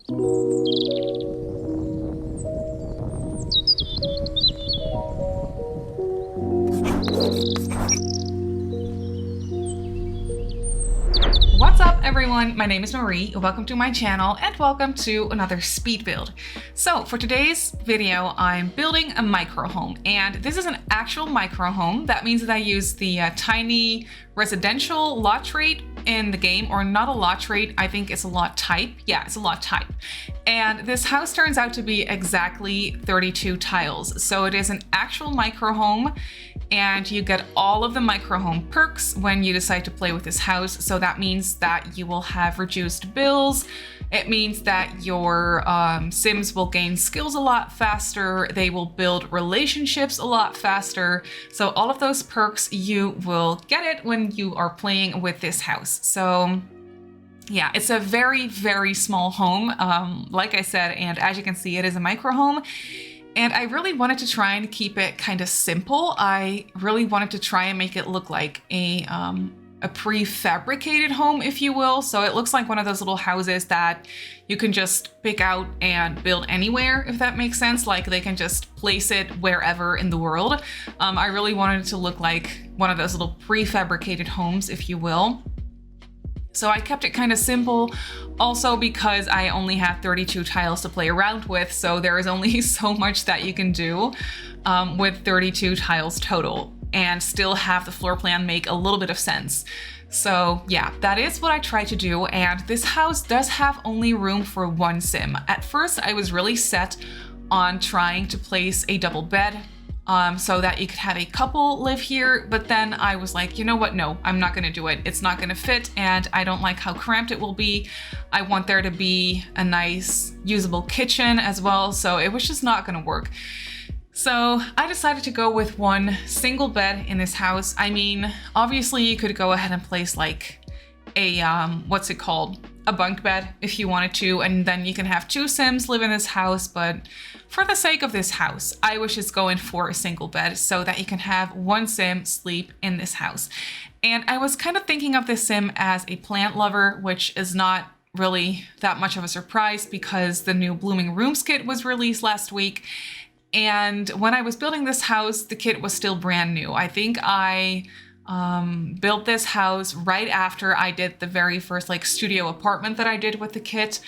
What's up everyone, my name is Marie, welcome to my channel and welcome to another speed build. So for today's video, I'm building a micro home, and this is an actual micro home. That means that I use the tiny residential lot trait in the game, or not a lot trait, I think it's a lot type. Yeah, it's a lot type. And this house turns out to be exactly 32 tiles. So it is an actual micro home, and you get all of the micro home perks when you decide to play with this house. So that means that you will have reduced bills. It means that your Sims will gain skills a lot faster. They will build relationships a lot faster. So all of those perks, you will get it when you are playing with this house. So yeah, it's a very, very small home, like I said, and as you can see, it is a micro home. And I really wanted to try and keep it kind of simple. I really wanted to try and make it look like a prefabricated home, if you will. So it looks like one of those little houses that you can just pick out and build anywhere, if that makes sense. Like they can just place it wherever in the world. I really wanted it to look like one of those little prefabricated homes, if you will. So I kept it kind of simple, also because I only have 32 tiles to play around with, so there is only so much that you can do with 32 tiles total and still have the floor plan make a little bit of sense. So yeah, that is what I tried to do, and this house does have only room for one sim. At first, I was really set on trying to place a double bed, so that you could have a couple live here, but then I was like, you know what, no, I'm not gonna do it. It's not gonna fit, and I don't like how cramped it will be. I want there to be a nice usable kitchen as well, so it was just not gonna work. So I decided to go with one single bed in this house. I mean, obviously you could go ahead and place like a, what's it called? A bunk bed if you wanted to, and then you can have two Sims live in this house, but for the sake of this house, I was just going for a single bed so that you can have one Sim sleep in this house. And I was kind of thinking of this Sim as a plant lover, which is not really that much of a surprise because the new Blooming Rooms kit was released last week. And when I was building this house, the kit was still brand new. I think I built this house right after I did the very first like studio apartment that I did with the kit.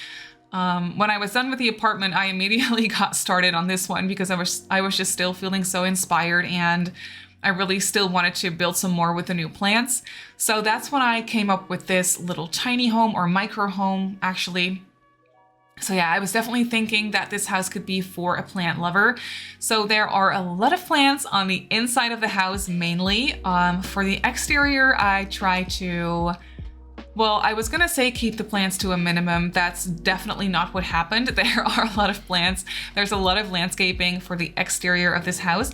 When I was done with the apartment, I immediately got started on this one because I was just still feeling so inspired, and I really still wanted to build some more with the new plants. So that's when I came up with this little tiny home, or micro home actually. So yeah, I was definitely thinking that this house could be for a plant lover. So there are a lot of plants on the inside of the house mainly. For the exterior, I try to, well, I was gonna say keep the plants to a minimum. That's definitely not what happened. There are a lot of plants. There's a lot of landscaping for the exterior of this house.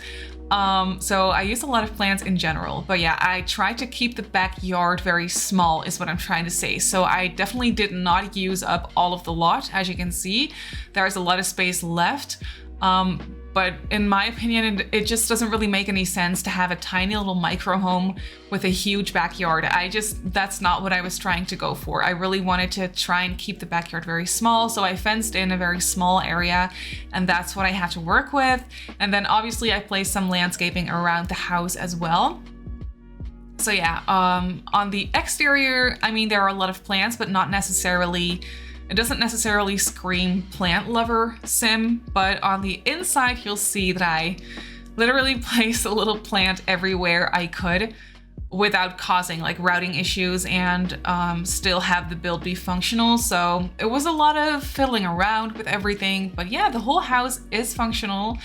So I use a lot of plants in general, but yeah, I try to keep the backyard very small is what I'm trying to say. So I definitely did not use up all of the lot. As you can see, there's a lot of space left. But in my opinion, it just doesn't really make any sense to have a tiny little micro home with a huge backyard. That's not what I was trying to go for. I really wanted to try and keep the backyard very small, so I fenced in a very small area, and that's what I had to work with. And then obviously I placed some landscaping around the house as well. So yeah, on the exterior, I mean, there are a lot of plants, but not necessarily, it doesn't necessarily scream plant lover sim, but on the inside, you'll see that I literally place a little plant everywhere I could without causing like routing issues, and still have the build be functional. So it was a lot of fiddling around with everything, but yeah, the whole house is functional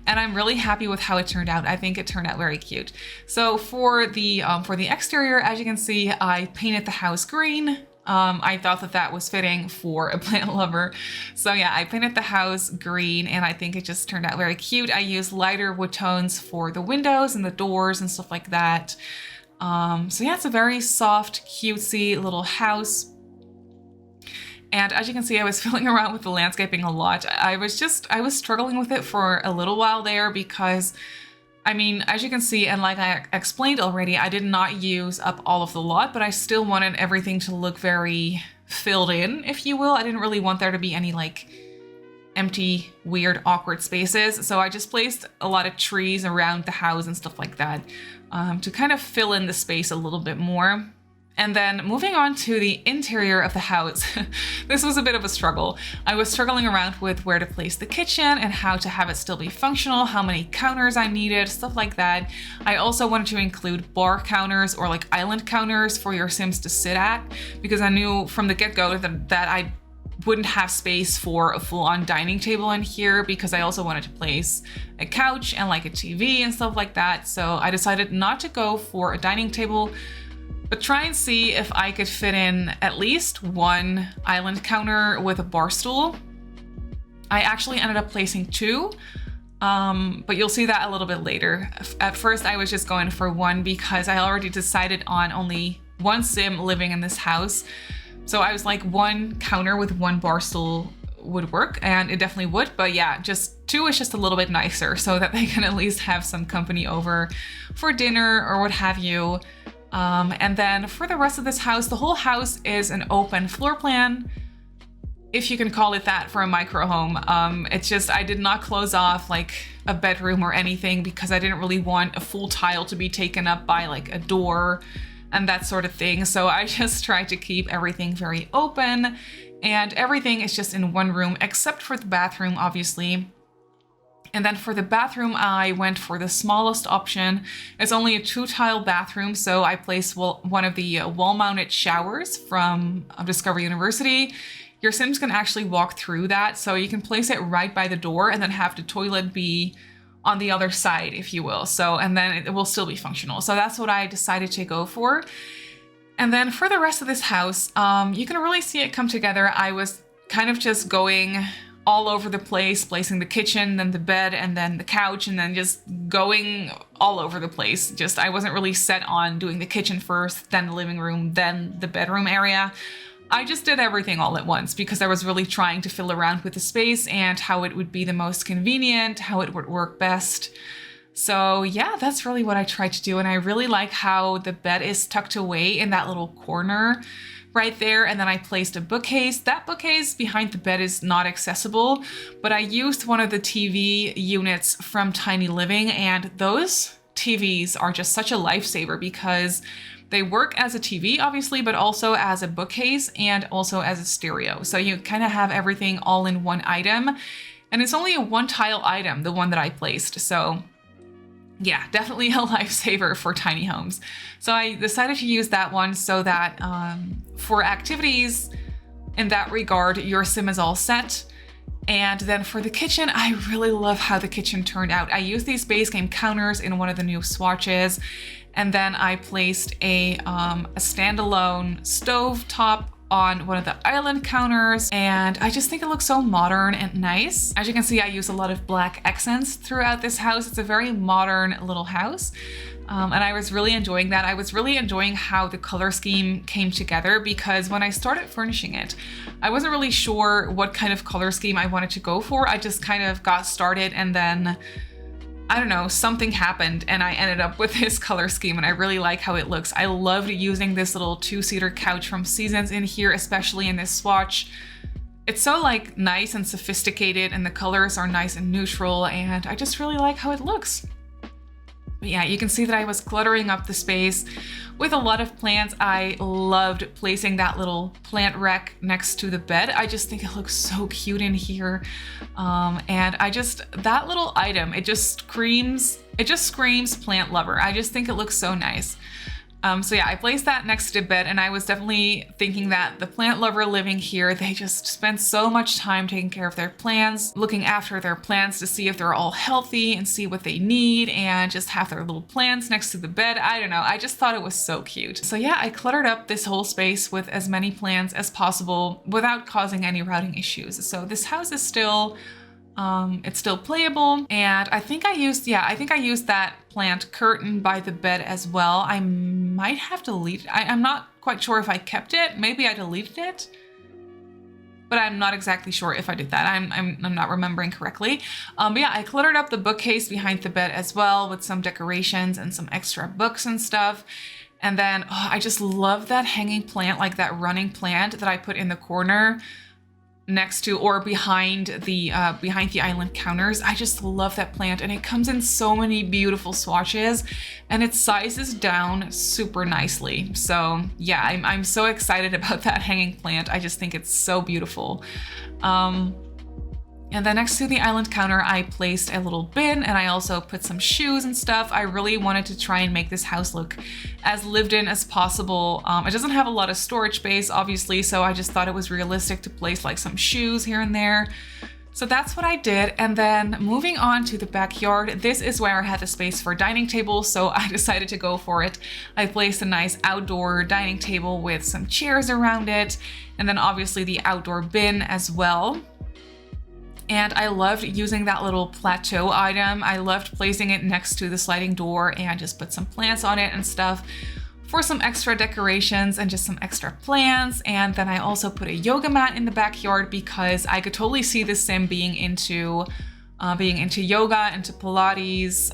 and I'm really happy with how it turned out. I think it turned out very cute. So for the exterior, as you can see, I painted the house green. I thought that that was fitting for a plant lover. So yeah, I painted the house green and I think it just turned out very cute. I used lighter wood tones for the windows and the doors and stuff like that. So yeah, it's a very soft, cutesy little house. And as you can see, I was fiddling around with the landscaping a lot. I was struggling with it for a little while there because, I mean, as you can see, and like I explained already, I did not use up all of the lot, but I still wanted everything to look very filled in, if you will. I didn't really want there to be any like empty, weird, awkward spaces. So I just placed a lot of trees around the house and stuff like that to kind of fill in the space a little bit more. And then moving on to the interior of the house, this was a bit of a struggle. I was struggling around with where to place the kitchen and how to have it still be functional, how many counters I needed, stuff like that. I also wanted to include bar counters or like island counters for your Sims to sit at, because I knew from the get-go that I wouldn't have space for a full-on dining table in here, because I also wanted to place a couch and like a TV and stuff like that. So I decided not to go for a dining table, but try and see if I could fit in at least one island counter with a bar stool. I actually ended up placing two, but you'll see that a little bit later. At first, I was just going for one because I already decided on only one Sim living in this house. So I was like, one counter with one bar stool would work, and it definitely would. But yeah, just two is just a little bit nicer so that they can at least have some company over for dinner or what have you. And then for the rest of this house, the whole house is an open floor plan, if you can call it that for a micro home. It's just, I did not close off like a bedroom or anything because I didn't really want a full tile to be taken up by like a door and that sort of thing. So I just tried to keep everything very open, and everything is just in one room except for the bathroom, obviously. And then for the bathroom, I went for the smallest option. It's only a 2-tile bathroom, so I placed one of the wall-mounted showers from Discovery University. Your Sims can actually walk through that, so you can place it right by the door and then have the toilet be on the other side, if you will. So, and then it will still be functional. So that's what I decided to go for. And then for the rest of this house, you can really see it come together. I was kind of just going all over the place, placing the kitchen, then the bed, and then the couch, and then just going all over the place. Just, I wasn't really set on doing the kitchen first, then the living room, then the bedroom area. I just did everything all at once because I was really trying to fill around with the space and how it would be the most convenient, how it would work best. So yeah, that's really what I tried to do. And I really like how the bed is tucked away in that little corner right there. And then I placed a bookcase. That bookcase behind the bed is not accessible, but I used one of the TV units from Tiny Living, and those TVs are just such a lifesaver because they work as a TV, obviously, but also as a bookcase and also as a stereo. So you kind of have everything all in one item, and it's only a 1-tile item, the one that I placed. So yeah, definitely a lifesaver for tiny homes. So I decided to use that one so that for activities in that regard, your Sim is all set. And then for the kitchen, I really love how the kitchen turned out. I used these base game counters in one of the new swatches, and then I placed a standalone stove top on one of the island counters, and I just think it looks so modern and nice. As you can see, I use a lot of black accents throughout this house. It's a very modern little house, and I was really enjoying that. I was really enjoying how the color scheme came together, because when I started furnishing it, I wasn't really sure what kind of color scheme I wanted to go for. I just kind of got started, and then I don't know, something happened and I ended up with this color scheme, and I really like how it looks. I loved using this little 2-seater couch from Seasons in here, especially in this swatch. It's so like nice and sophisticated, and the colors are nice and neutral, and I just really like how it looks. But yeah, you can see that I was cluttering up the space with a lot of plants. I loved placing that little plant rack next to the bed. I just think it looks so cute in here. And that little item, it just screams plant lover. I just think it looks so nice. So yeah, I placed that next to bed, and I was definitely thinking that the plant lover living here, they just spend so much time taking care of their plants, looking after their plants to see if they're all healthy and see what they need, and just have their little plants next to the bed. I don't know, I just thought it was so cute. So yeah, I cluttered up this whole space with as many plants as possible without causing any routing issues. So this house is still it's still playable, and I think I used that plant curtain by the bed as well. I might have deleted it. I'm not quite sure if I kept it. Maybe I deleted it, but I'm not exactly sure if I did that. I'm not remembering correctly. But yeah, I cluttered up the bookcase behind the bed as well with some decorations and some extra books and stuff. And then I just love that hanging plant, like that running plant that I put in the corner next to or behind the island counters. I just love that plant, and it comes in so many beautiful swatches, and it sizes down super nicely. So yeah, I'm so excited about that hanging plant. I just think it's so beautiful. And then next to the island counter, I placed a little bin, and I also put some shoes and stuff. I really wanted to try and make this house look as lived in as possible. It doesn't have a lot of storage space, obviously, so I just thought it was realistic to place like some shoes here and there. So that's what I did. And then moving on to the backyard, this is where I had the space for a dining table, so I decided to go for it. I placed a nice outdoor dining table with some chairs around it, and then obviously the outdoor bin as well. And I loved using that little plateau item. I loved placing it next to the sliding door and just put some plants on it and stuff for some extra decorations and just some extra plants. And then I also put a yoga mat in the backyard because I could totally see the sim being into yoga, into Pilates,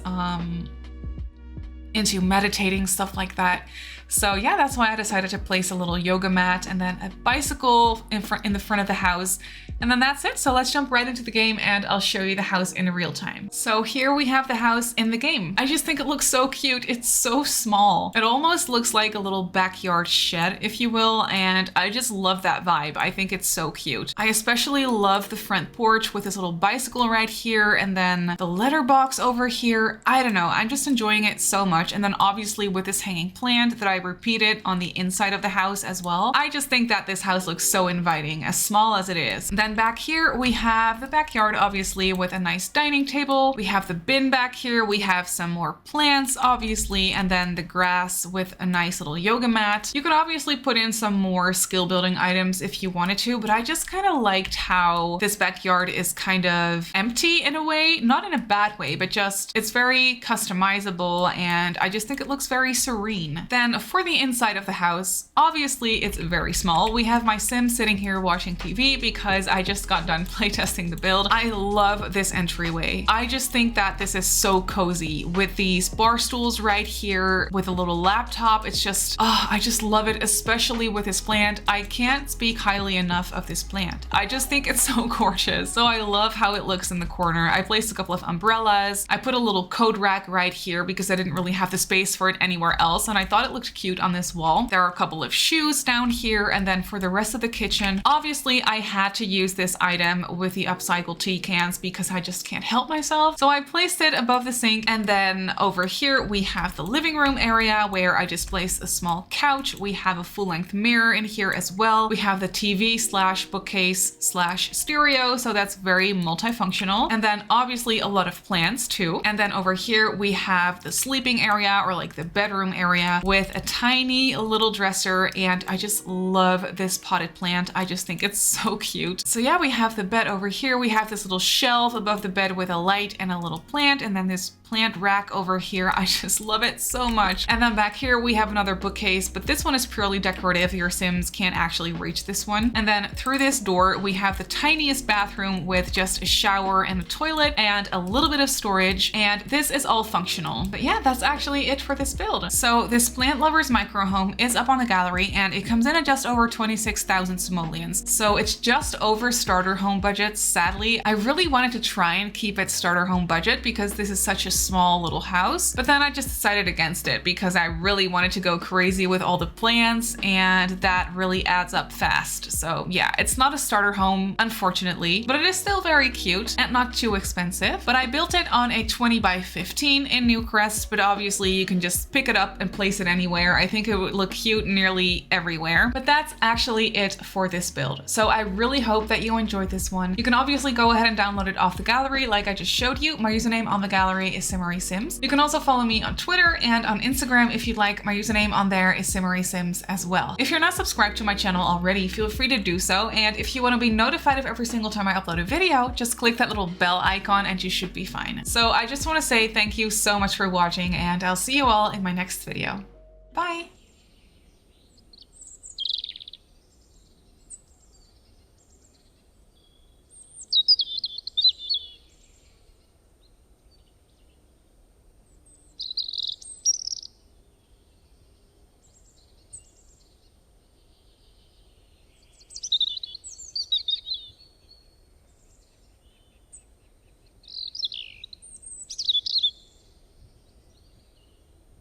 into meditating, stuff like that. So yeah, that's why I decided to place a little yoga mat and then a bicycle in the front of the house. And then that's it. So let's jump right into the game and I'll show you the house in real time. So here we have the house in the game. I just think it looks so cute. It's so small. It almost looks like a little backyard shed, if you will. And I just love that vibe. I think it's so cute. I especially love the front porch with this little bicycle right here and then the letterbox over here. I don't know. I'm just enjoying it so much. And then obviously with this hanging plant that I repeated on the inside of the house as well. I just think that this house looks so inviting, as small as it is. Then back here we have the backyard, obviously, with a nice dining table. We have the bin back here. We have some more plants, obviously, and then the grass with a nice little yoga mat. You could obviously put in some more skill building items if you wanted to, but I just kind of liked how this backyard is kind of empty in a way, not in a bad way, but just it's very customizable, and I just think it looks very serene. Then for the inside of the house, obviously it's very small. We have my sim sitting here watching TV because I just got done playtesting the build. I love this entryway. I just think that this is so cozy with these bar stools right here with a little laptop. It's just, I just love it, especially with this plant. I can't speak highly enough of this plant. I just think it's so gorgeous. So I love how it looks in the corner. I placed a couple of umbrellas. I put a little coat rack right here because I didn't really have the space for it anywhere else, and I thought it looked cute on this wall. There are a couple of shoes down here, and then for the rest of the kitchen, obviously I had to use this item with the upcycled tea cans because I just can't help myself. So I placed it above the sink, and then over here we have the living room area where I just placed a small couch. We have a full-length mirror in here as well. We have the TV slash bookcase slash stereo, so that's very multifunctional. And then obviously a lot of plants too. And then over here we have the sleeping area, or like the bedroom area, with a tiny little dresser, and I just love this potted plant. I just think it's so cute. So yeah, we have the bed over here. We have this little shelf above the bed with a light and a little plant, and then this plant rack over here. I just love it so much. And then back here we have another bookcase, but this one is purely decorative. Your Sims can't actually reach this one. And then through this door we have the tiniest bathroom with just a shower and a toilet and a little bit of storage, and this is all functional. But yeah, that's actually it for this build. So this Plant Lovers micro home is up on the gallery, and it comes in at just over 26,000 simoleons. So it's just over starter home budget. Sadly, I really wanted to try and keep it starter home budget because this is such a small little house, but then I just decided against it because I really wanted to go crazy with all the plants, and that really adds up fast. So yeah, it's not a starter home, unfortunately, but it is still very cute and not too expensive. But I built it on a 20 by 15 in Newcrest, but obviously you can just pick it up and place it anywhere. I think it would look cute nearly everywhere. But that's actually it for this build. So I really hope that you enjoyed this one. You can obviously go ahead and download it off the gallery like I just showed you. My username on the gallery is Simmarysims. You can also follow me on Twitter and on Instagram if you'd like. My username on there is Simmarysims as well. If you're not subscribed to my channel already, feel free to do so. And if you want to be notified of every single time I upload a video, just click that little bell icon and you should be fine. So I just want to say thank you so much for watching, and I'll see you all in my next video. Bye!